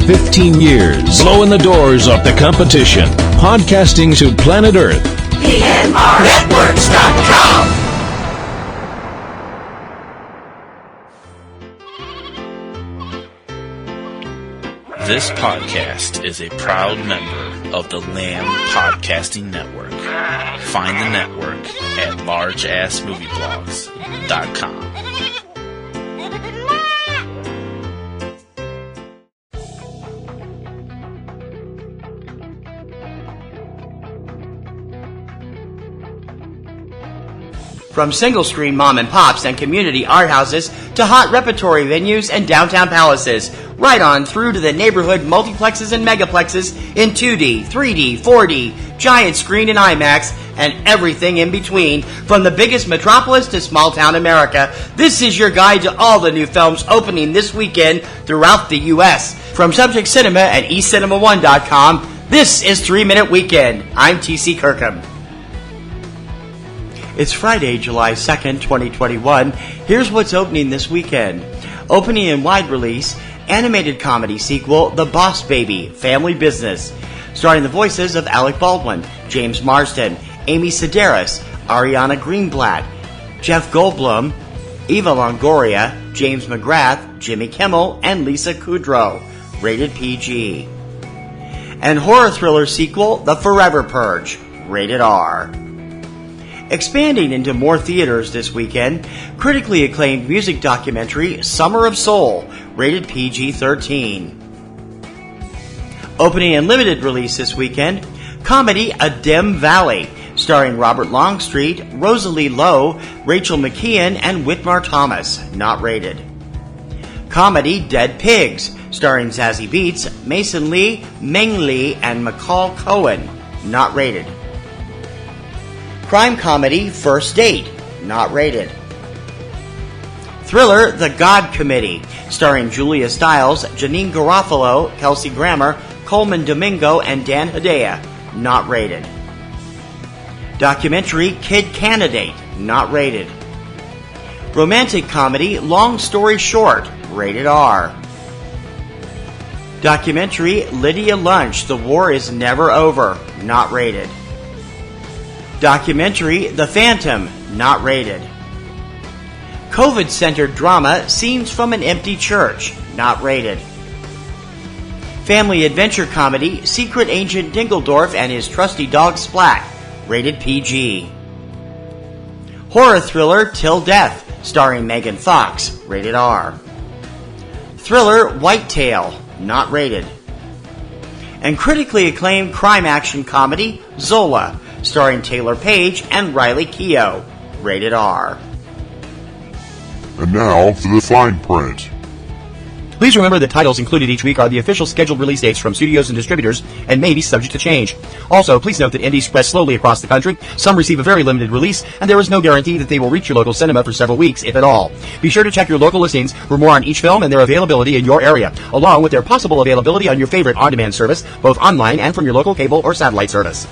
15 years, blowing the doors off the competition. Podcasting to planet Earth. PNRNetworks.com. This podcast is a proud member of the Lamb Podcasting Network. Find the network at largeassmovieblogs.com. From single-screen mom and pops and community art houses to hot repertory venues and downtown palaces, right on through to the neighborhood multiplexes and megaplexes in 2D, 3D, 4D, giant screen and IMAX, and everything in between. From the biggest metropolis to small-town America, this is your guide to all the new films opening this weekend throughout the U.S. From Subject Cinema and eCinemaOne.com, this is 3 Minute Weekend. I'm T.C. Kirkham. It's Friday, July 2nd, 2021. Here's what's opening this weekend. Opening in wide release, animated comedy sequel, The Boss Baby, Family Business. Starring the voices of Alec Baldwin, James Marsden, Amy Sedaris, Ariana Greenblatt, Jeff Goldblum, Eva Longoria, James McGrath, Jimmy Kimmel, and Lisa Kudrow. Rated PG. And horror thriller sequel, The Forever Purge. Rated R. Expanding into more theaters this weekend, critically acclaimed music documentary Summer of Soul, rated PG-13. Opening in limited release this weekend, comedy A Dim Valley, starring Robert Longstreet, Rosalie Lowe, Rachel McKeon, and Whitmar Thomas, not rated. Comedy Dead Pigs, starring Zazie Beetz, Mason Lee, Meng Lee, and McCall Cohen, not rated. Crime comedy First Date, not rated. Thriller The God Committee, starring Julia Stiles, Janine Garofalo, Kelsey Grammer, Coleman Domingo, and Dan Hedaya, not rated. Documentary Kid Candidate, not rated. Romantic comedy Long Story Short, rated R. Documentary Lydia Lunch, The War Is Never Over, not rated. Documentary The Phantom, not rated. COVID-centered drama Scenes from an Empty Church, not rated. Family adventure comedy Secret Agent Dingledorf and His Trusty Dog Splat, rated PG. Horror thriller Till Death, starring Megan Fox, rated R. Thriller Whitetail, not rated. And critically acclaimed crime action comedy Zola, starring Taylor Page and Riley Keough, rated R. And now for the fine print. Please remember that titles included each week are the official scheduled release dates from studios and distributors and may be subject to change. Also, please note that indies spread slowly across the country. Some receive a very limited release, and there is no guarantee that they will reach your local cinema for several weeks, if at all. Be sure to check your local listings for more on each film and their availability in your area, along with their possible availability on your favorite on-demand service, both online and from your local cable or satellite service.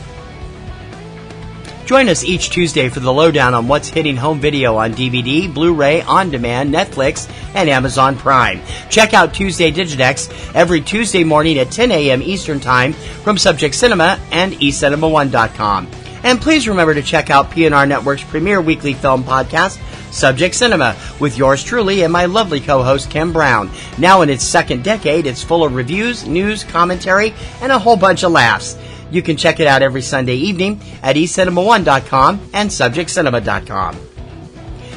Join us each Tuesday for the lowdown on what's hitting home video on DVD, Blu-ray, on-demand, Netflix, and Amazon Prime. Check out Tuesday Digidex every Tuesday morning at 10 a.m. Eastern Time from Subject Cinema and eCinemaOne.com. And please remember to check out PNR Networks' premier weekly film podcast, Subject Cinema, with yours truly and my lovely co-host Kim Brown. Now in its second decade, it's full of reviews, news, commentary, and a whole bunch of laughs. You can check it out every Sunday evening at eCinemaOne.com and subjectcinema.com.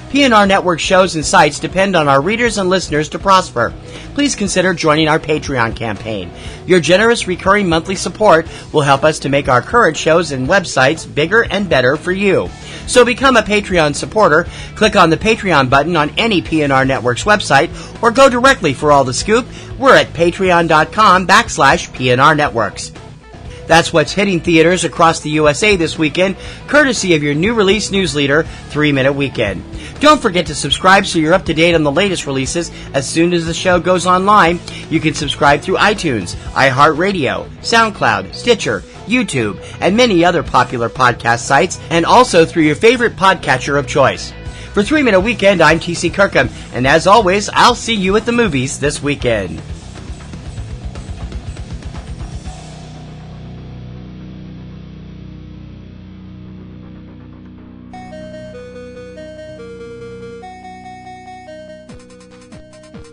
PNR Network shows and sites depend on our readers and listeners to prosper. Please consider joining our Patreon campaign. Your generous recurring monthly support will help us to make our current shows and websites bigger and better for you. So become a Patreon supporter, click on the Patreon button on any PNR Networks website, or go directly for all the scoop. We're at patreon.com/PNR Networks. That's what's hitting theaters across the USA this weekend, courtesy of your new release newsleader, 3 Minute Weekend. Don't forget to subscribe so you're up to date on the latest releases as soon as the show goes online. You can subscribe through iTunes, iHeartRadio, SoundCloud, Stitcher, YouTube, and many other popular podcast sites, and also through your favorite podcatcher of choice. For 3 Minute Weekend, I'm T.C. Kirkham, and as always, I'll see you at the movies this weekend.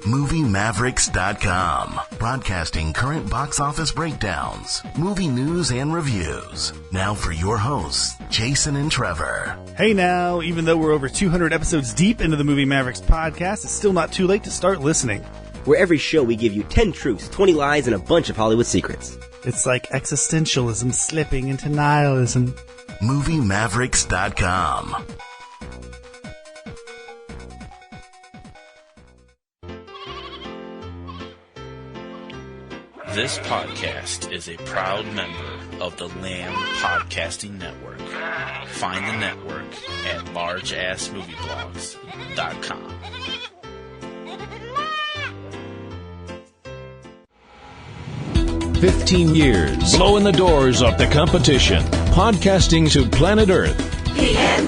MovieMavericks.com, broadcasting current box office breakdowns, movie news, and reviews. Now for your hosts, Jason and Trevor. Hey now, even though we're over 200 episodes deep into the Movie Mavericks podcast, it's still not too late to start listening. Where every show we give you 10 truths, 20 lies, and a bunch of Hollywood secrets. It's like existentialism slipping into nihilism. MovieMavericks.com. This podcast is a proud member of the Lamb Podcasting Network. Find the network at largeassmovieblogs.com. years, blowing the doors off the competition, podcasting to planet Earth. PNR